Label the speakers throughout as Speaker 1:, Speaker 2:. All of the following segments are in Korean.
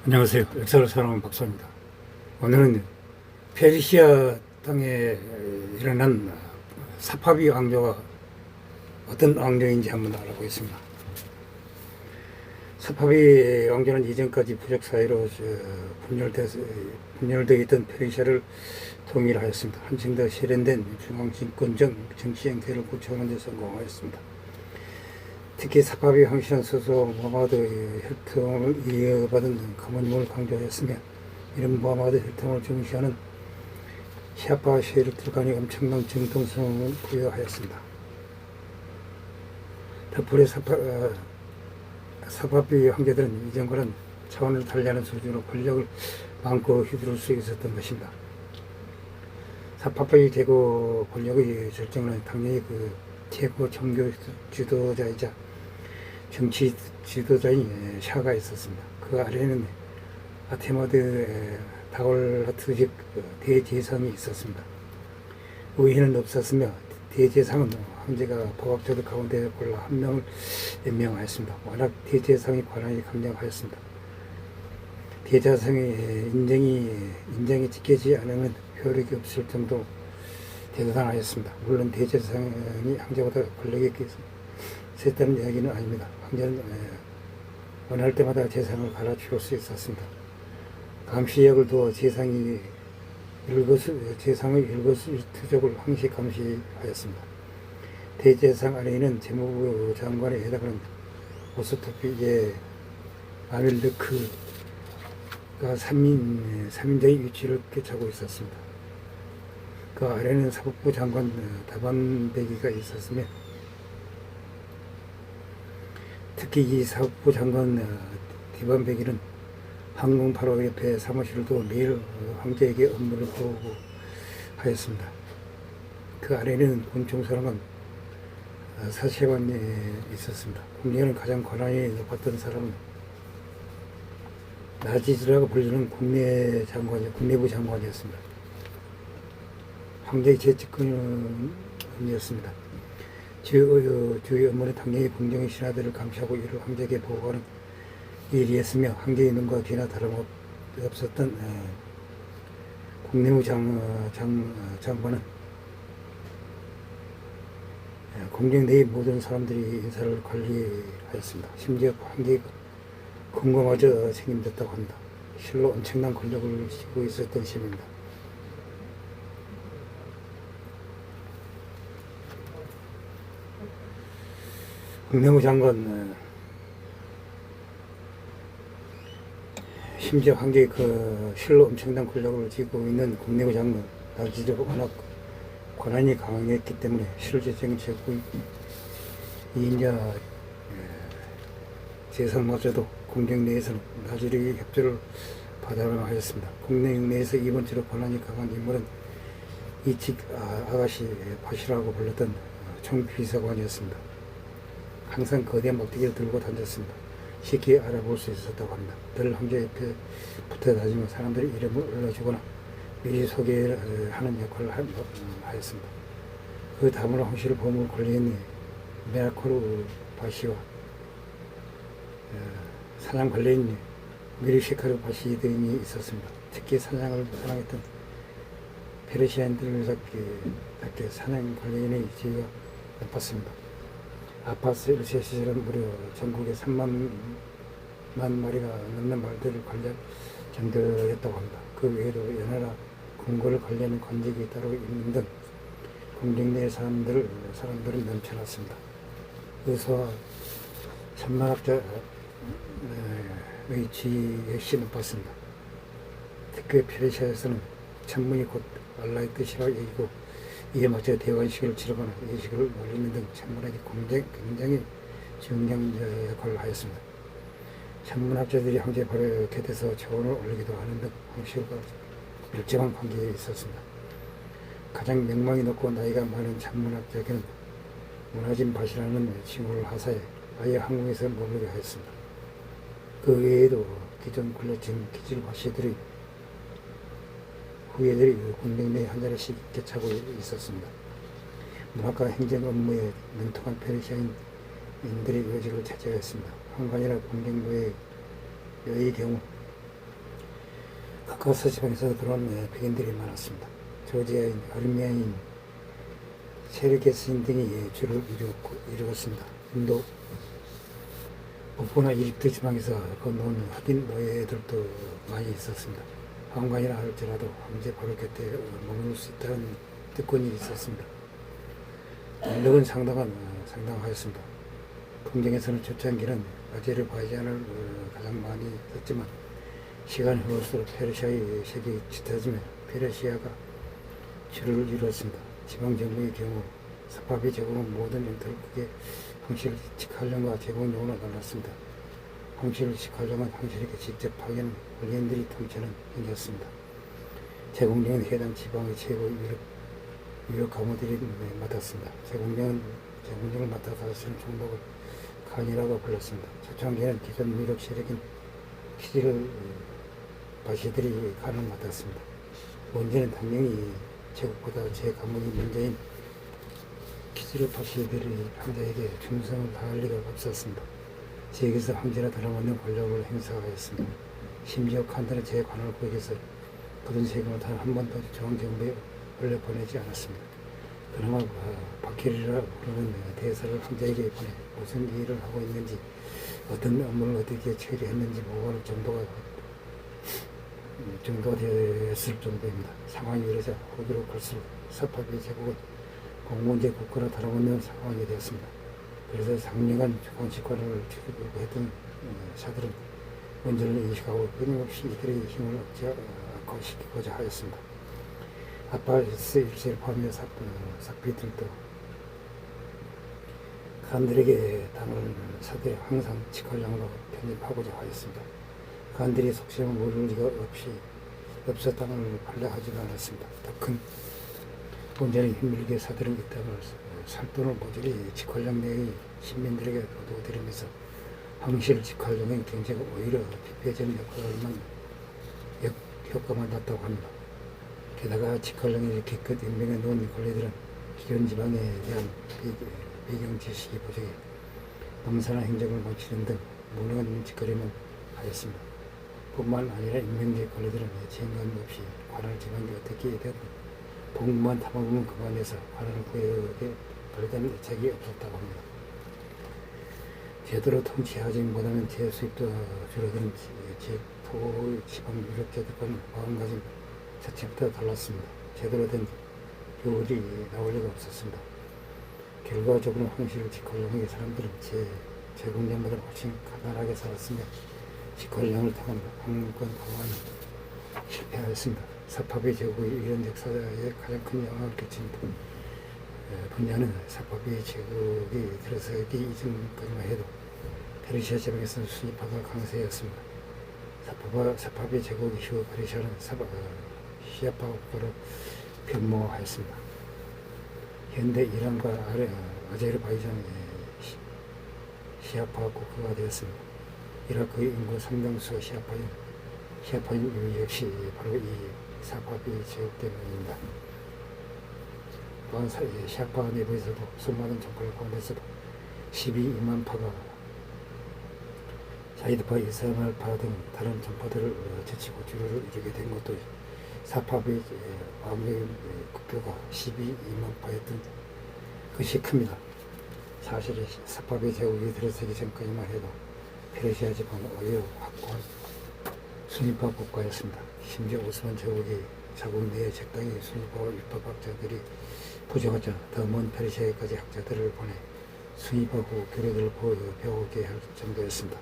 Speaker 1: 안녕하세요. 역사를 사랑하는 박사입니다. 오늘은 페르시아 땅에 일어난 사파비 왕조가 어떤 왕조인지 한번 알아보겠습니다. 사파비 왕조는 이전까지 부족 사회로 분열되어 있던 페르시아를 통일하였습니다. 한층 더 세련된 중앙집권적 정치 형태를 구축하는 데 성공하였습니다. 특히 사파비 황실은 스스로 무하마드 혈통을 이어받은 거머님을 강조하였으며, 이런 무하마드 혈통을 중시하는 시아파 셰리트 간이 엄청난 정통성을 부여하였습니다. 덕분에 사파비 황제들은 이전과는 차원을 달리하는 수준으로 권력을 마음껏 휘두를 수 있었던 것입니다. 사파비 제국 권력의 절정은 당연히 최고 종교 지도자이자 정치 지도자인 샤가 있었습니다. 그 아래에는 아테마드 다올라트 즉 대제상이 있었습니다. 의회는 없었으며 대제상은 황제가 복학자들 가운데 골라 한 명을 임명하였습니다. 워낙 대제상의 권한이 강력하였습니다. 대제상의 인정이 지켜지지 않으면 효력이 없을 정도로 대단하였습니다. 물론 대제상이 황제보다 권력이 셌다는 이야기는 아닙니다. 황제는 원할 때마다 재상을 갈아치울 수 있었습니다. 감시역을 두어 재상의 일거수일투족을 항시 감시하였습니다. 대제상 아래에는 재무부 장관에 해당하는 오스토피의 아밀르크가 3인자의 위치를 꿰차고 있었습니다. 그 아래는 사법부 장관 다반베기가 있었으며, 특히 이 사법부 장관 디반베기는 항공 8호 옆에 사무실을 두어 매일 황제에게 업무를 보고하였습니다. 그 아래는 군총사령관 사세관이 있었습니다. 국내에는 가장 권한이 높았던 사람은 나지즈라고 불리는 국내부 장관이었습니다. 황제의 재직권이었습니다. 주의 업무는 당연히 궁정의 신하들을 감시하고 이를 황제에게 보고하는 일이었으며, 황제의 눈과 귀나 다름없었던 국내무 장관은 궁정 내의 모든 사람들이 인사를 관리하였습니다. 심지어 황제의 궁궐마저 책임졌다고 합니다. 실로 엄청난 권력을 쥐고 있었던 셈입니다. 국내무 장관, 심지어 황제의 실로 엄청난 권력을 쥐고 있는 국내무 장관 나지르가 워낙 권한이 강했기 때문에 실제정책의 2인자 재상마저도 궁정 내에서는 나지르의 협조를 받아라 하였습니다. 국내영 내에서 이번처럼 권한이 강한 인물은 이직 아가시 바시라고 불렀던 총비서관이었습니다. 항상 거대한 막대기를 들고 다녔습니다. 쉽게 알아볼 수 있었다고 합니다. 늘 황제 옆에 붙어 다니며 사람들의 이름을 올려주거나 미리 소개하는 역할을 하였습니다. 그 다음으로 황실을 보물 관리인 메라코르 바시와 사냥 관리인 미르시카르 바시 등이 있었습니다. 특히 사냥을 사랑했던 페르시아인들답게 사냥 관리인의 지위가 높았습니다. 아파스 1세 시절은 무려 전국에 3만 마리가 넘는 말들을 관리할 정도였다고 합니다. 그 외에도 연하나 궁궐을 관리하는 관직이 따로 있는 등 궁정 내 사람들은 넘쳐났습니다. 의사와 천문학자의 지위 역시 높았습니다. 특히 페르시아에서는 천문이 곧 알라의 뜻이라고 여기고, 이에 맞춰 대관식을 치르거나 예식을 올리는 등 천문학이 굉장히 중요한 역할을 하였습니다. 천문학자들이 황제 발의 곁에서 초원을 올리기도 하는 등 황실과 밀접한 관계에 있었습니다. 가장 명망이 높고 나이가 많은 천문학자에게는 문화진 바시라는 칭호를 하사해 아예 한국에서 머물게 하였습니다. 그 외에도 기존 굴려진 기질 바시들의 후예들이 궁정 내에 한 자리씩 꿰차고 있었습니다. 문학과 행정 업무에 능통한 페르시아인들이 요직을 차지하였습니다. 황관이나 궁정노예의 경우 카카오스 지방에서 들어온 백인들이 많았습니다. 조지아인, 아르메니아인, 체르케스인 등이 주를 이루었습니다. 인도, 북부나 이집트 지방에서 건너온 흑인 노예들도 많이 있었습니다. 왕관이라 할지라도 황제 바로 곁에 머물 수 있다는 특권이 있었습니다. 인력은 상당하였습니다. 궁정에서는 초창기는 아제르바이잔을 가장 많이 썼지만 시간이 흐를수록 페르시아의 세력이 짙어지며 페르시아가 주를 이루었습니다. 지방정부의 경우 사파비 제국은 모든 영토를 크게 황실 직할령과 제국용으로 나눴습니다. 황실 직할령은 황실에게 직접 파견 원리인들이 통치하는 행위였습니다. 제국령은 해당 지방의 최고 유력 가무들이 맡았습니다. 제국령을 맡아서 하시는 총독을 칸이라고 불렀습니다. 초창기에는 기존 유력 세력인 키질 바시들이 칸을 맡았습니다. 먼저는 당연히 제국보다 제 가문이 먼저인 키질 바시들이 황제에게 충성을 다할 리가 없었습니다. 지역에서 황제라 다름없는 권력을 행사하였습니다. 심지어 칸들은 제 관할 구역에서 거둔 세금을 단 한 번도 중앙정부에 올려 보내지 않았습니다. 그나마 바퀴리라 부르는 대사를 황제에게 보내 무슨 일을 하고 있는지 어떤 업무를 어떻게 처리했는지 보고할 정도가 되었을 정도입니다. 상황이 이러자 호기로 갈수록 사파비 제국은 공무원제 국가라 다름없는 상황이 되었습니다. 그래서 상령한 정치권을 추구했던 사들은 문제를 인식하고 끊임없이 이들의 힘을 악화시키고자 하였습니다. 아빠스 일세를 포함해 삭비들도 칸들에게 당을 사대 항상 직할령으로 편입하고자 하였습니다. 칸들이 속셈을 모를 리가 없어 땅을 팔려하지도 않았습니다. 더 큰 문제는 힘들게 사들은 이 땅을 살 돈을 모조리 직할령 내의 시민들에게 도둑들이면서 황실 직할령의 경제가 오히려 피폐해지는 효과만 났다고 합니다. 게다가 직할령이 기껏 임명해 놓은 권리들은 기존 지방에 대한 배경 지식이 부족해 농사나 행정을 마치는 등 무능한 짓거리만 하였습니다. 뿐만 아니라 임명제 권리들은 지행감 없이 관할 지방이 어떻게 되든 복무만 탐험은 그만해서 관할 구역에 별다른 애착이 없었다고 합니다. 제대로 통치하지보다는 제 수입도 줄어드는 지토 지방 유력자들과는 마음가짐 자체부터 달랐습니다. 제대로 된 교훈이 나올 리가 없었습니다. 결과적으로 황실을 직할령의 사람들은 제국령보다 훨씬 가난하게 살았으며 직할령을 통한 황권 강화는 실패하였습니다. 사파비 제국의 이런 역사에 가장 큰 영향을 끼친 분야는 사파비 제국이 들어서기 이전까지만 해도 페르시아 지방에서는 순위파가 강세였습니다. 사파비 제국 이후 페르시아는 시아파 국가로 변모하였습니다. 현대 이란과 아제르바이잔의 시아파 국가가 되었습니다. 이라크의 인구 상당수가 시아파인 역시 바로 이 사파비 제국 때문입니다. 또한 시아파 내부에서도 수많은 정파를 가운데서도 12이만파가 자이드파, 이스라엘파 등 다른 정파들을 제치고 주류를 이루게 된 것도 사파비 왕의 국교가 12이만파였던 것이 큽니다. 사실 사파비 제국이 들어서기 전까지만 해도 페르시아 지방은 오히려 확고한 순위파 국가였습니다. 심지어 오스만 제국이 자국 내에 적당히 순위파와 율법학자들이 부족하자 더 먼 페르시아에까지 학자들을 보내 순위파고 교류들을 배우게 할 정도였습니다.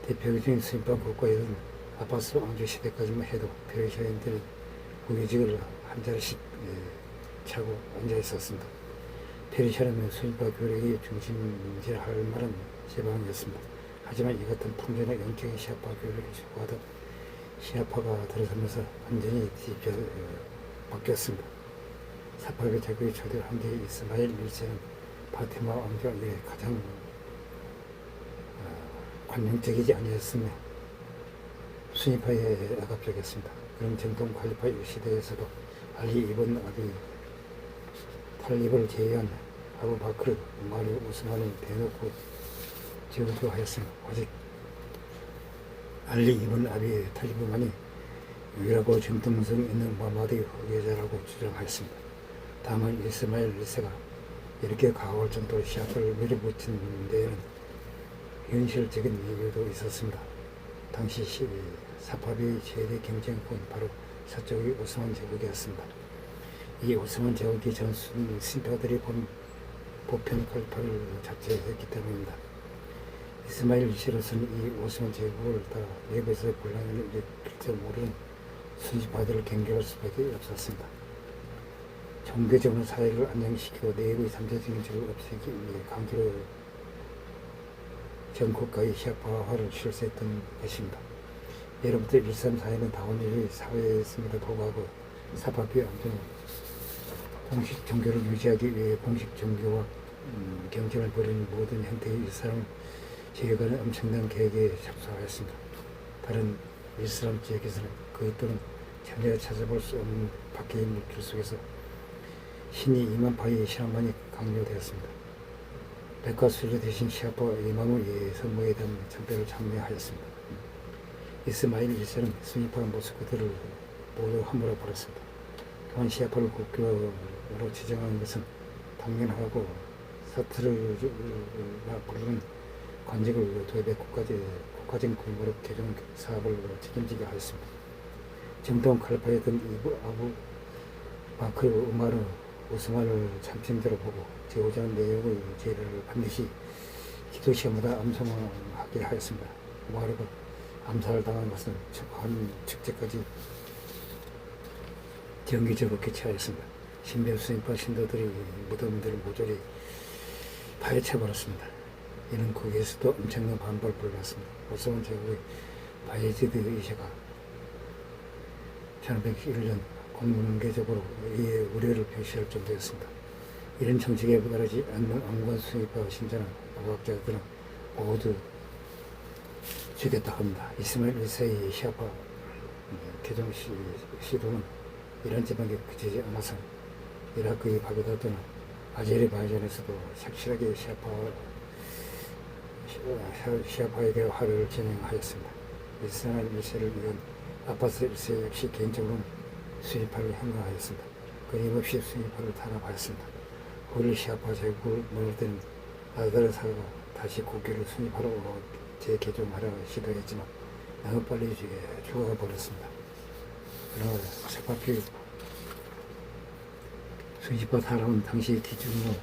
Speaker 1: 대표적인 순위파 국가에서는 아바스 왕조 시대까지만 해도 페르시아인들이 우회직을 한 자리씩 차고 앉아 있었습니다. 페르시아는 순위파 교력이 중심지할 만한 지방이었습니다. 하지만 이 같은 풍전의 영적인 시아파 교류를 추구하던 시아파가 들어서면서 완전히 바뀌었습니다. 사파비 제국의 초대 황제 이스마일 1세는 파티마 왕조에 가장 관용적이지 아니었으며 순위파에 억압적이었습니다. 그런 정통 칼리파 시대에서도 알리 이븐 아비 탈립을 제외한 아부 바크르, 우마르, 우스만을 대놓고 제거하였으며 오직 알리 이븐 아비 탈립만이 유일하고 전통성 있는 무함마드 후계자라고 주장하였습니다. 다만 이스마일 1세가 이렇게 가혹할 정도로 시아파를 밀어붙인 데에는 현실적인 이유도 있었습니다. 당시 사파비의 최대 경쟁국은 바로 서쪽의 오스만 제국이었습니다. 이 오스만 제국이 전 신파들이 보편 칼파를 자처했기 때문입니다. 이스마일 2세로서는 이 오스만 제국을 따라 내부에서 분란을 일으킬 줄 모르는 순시파들을 경계할 수밖에 없었습니다. 종교적으로 사회를 안정시키고 내부의 잠재적인 적을 없애기 위해 강제로 전 국가의 시아파화를 실시했던 것입니다. 예로부터 134에는 다원주의 사회였음에도 불구하고 사파비의 안정은 공식 종교를 유지하기 위해 공식 종교와 경쟁을 벌이는 모든 형태의 이슬람 지역과는 엄청난 계획에 착수하였습니다. 다른 이슬람 지역에서는 그것들은 전혀 찾아볼 수 없는 밖의 물길 속에서 신이 이만파의 신앙만이 강요되었습니다. 백과수리 대신 시아파 이마무의 선무에 대한 참배를 참여하였습니다. 이스마일 1세는 순위파 모스크들을 모두 함부로 버렸습니다. 또한 시아파를 국교로 지정하는 것은 당연하고 사트르가 부르는 관직을 도입해 국가적인规模로 개정 사업을 책임지게 하였습니다. 정통 칼파였던 아부 바크 우마르 오스만을 참칭자로 보고 제후자는 내용의 죄를 반드시 기도 시험마다 암송하게 하였습니다. 우마르가 암살을 당한 것은 한 축제까지 정기적으로 개최하였습니다. 신별 스님파 신도들이 무덤들을 모조리 파헤쳐버렸습니다. 이는 거기에서도 엄청난 반발을 불렀습니다. 오스만 제국의 바예지드 이샤가 1501년 공문계적으로 이에 우려를 표시할 정도였습니다. 이런 정책에 따르지 않는 암관 수입과 신자나 과학자들은 모두 죽였다 합니다. 이스마일 1세의 시아파 개정 시도는 이란 지방에 그치지 않아서 이라크의 바그다드나 아제르바이잔에서도 확실하게 시아파에게 화를 진행하였습니다. 이스마일 1세를 위한 아바스 1세 역시 개인적으로 순위파를 행하였습니다. 끊임없이 순위파를 탄압하였습니다. 후를 시아파 제국을 무너뜨린 아드라사가 다시 국교를 순위파로 재개종하려 시도했지만 너무 빨리 죽어버렸습니다. 그러나 사파피 순위파 탄압은 당시 기준으로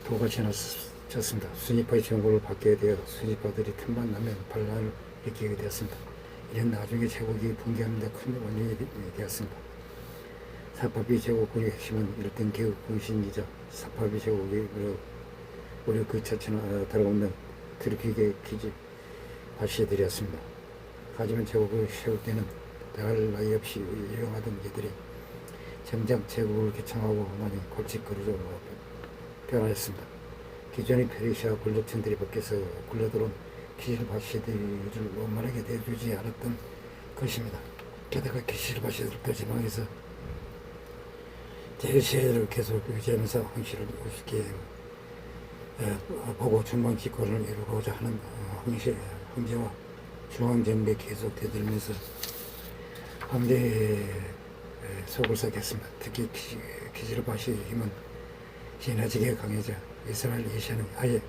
Speaker 1: 도가 지나쳤습니다. 순위파의 정보를 받게 되어 순위파들이 틈만 나면 반란을 일으키게 되었습니다. 이는 나중에 제국이 붕괴하는 데 큰 원인이 되었습니다. 사파비 제국의 핵심은 1등 개국 공신이자 사파비 제국이 우리 그 자체는 달아오는 트르키계 기지 바시들이었습니다. 하지만 제국을 세울 때는 더할 나위 없이 유용하던 이들이 정작 제국을 개창하고 나니 골칫거리로 변하였습니다. 기존의 페르시아 권력층들이 밖에서 굴러들어온 기실 바시들을 원만하게 대해주지 않았던 것입니다. 게다가 기실 바시들도 지방에서 제시를 계속 유지하면서 황실을 우습게 보고 중앙 집권을 이루고자 하는 황제와 중앙정부에 계속 대들면서 황제의 속을 썩였습니다. 특히 기실 바시의 힘은 지나치게 강해져 이스라엘 이샤는 아예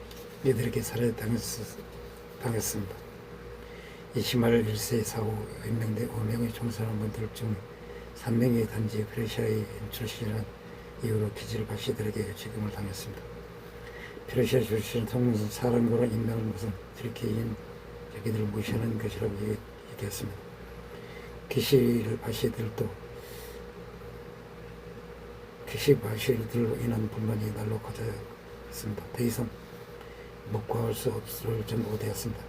Speaker 1: 이들에게 살해당했습니다. 이스마일 1세 사후 임명된 5명의 총사람분들 중 3명이 단지 페르시아에 출신이라는 이유로 기질 바시들에게 죽임을 당했습니다. 페르시아 출신 통사령부로 임명한 것은 트리키인 자기들을 무시하는 것이라고 얘기했습니다. 기실 바시들로 인한 불만이 난로커졌습니다. 더 이상 묵과할 수 없을 정도가 되었습니다.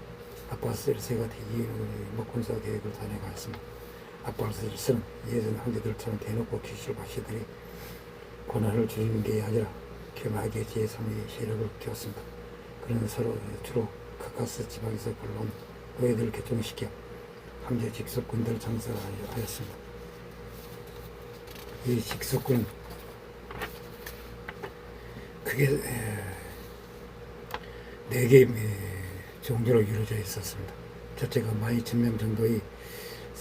Speaker 1: 아바스 1세가 대기 목군사 계획을 단행하였습니다. 아바스 1세는 예전 황제들처럼 대놓고 기실 바시들이 권한을 주는 게 아니라 겸하게 제3의 세력을 키웠습니다. 그는 주로 카카스 지방에서 불러온 노예들을 개종시켜 황제 직속군들을 장사하였습니다. 이 직속군은 크게 4개의 종교로 이루어져 있었습니다. 첫째가 12,000명 정도의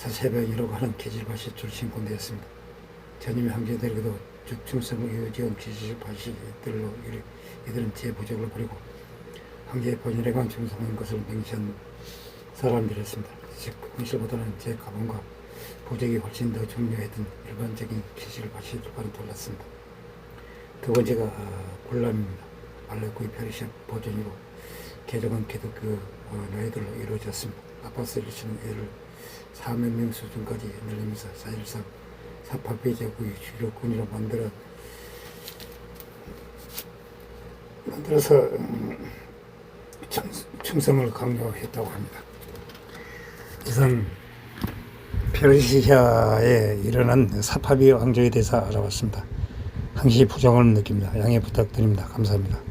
Speaker 1: 사세변이라고 하는 계질밭이 출신군대였습니다. 전임의 황제들에게도 충성 의지원 계질밭이 들로 이들은 제 부적을 버리고 황제의 본인에게만 충성한 것을 명시한 사람들이었습니다. 즉 황실보다는 제 가문과 부적이 훨씬 더 중요했던 일반적인 계질밭이 들과는 달랐습니다. 두 번째가 굴람입니다. 말레코의 페르시아 버전이고 개정은 기독교 노예들로 이루어졌습니다. 아바스 일시는 이를 4만 명 수준까지 늘리면서 사실상 사파비 제국의 주요 군이라 만들어서 충성을 강요했다고 합니다. 이상 페르시아에 일어난 사파비 왕조에 대해서 알아봤습니다. 항시 부정을 느낍니다. 양해 부탁드립니다. 감사합니다.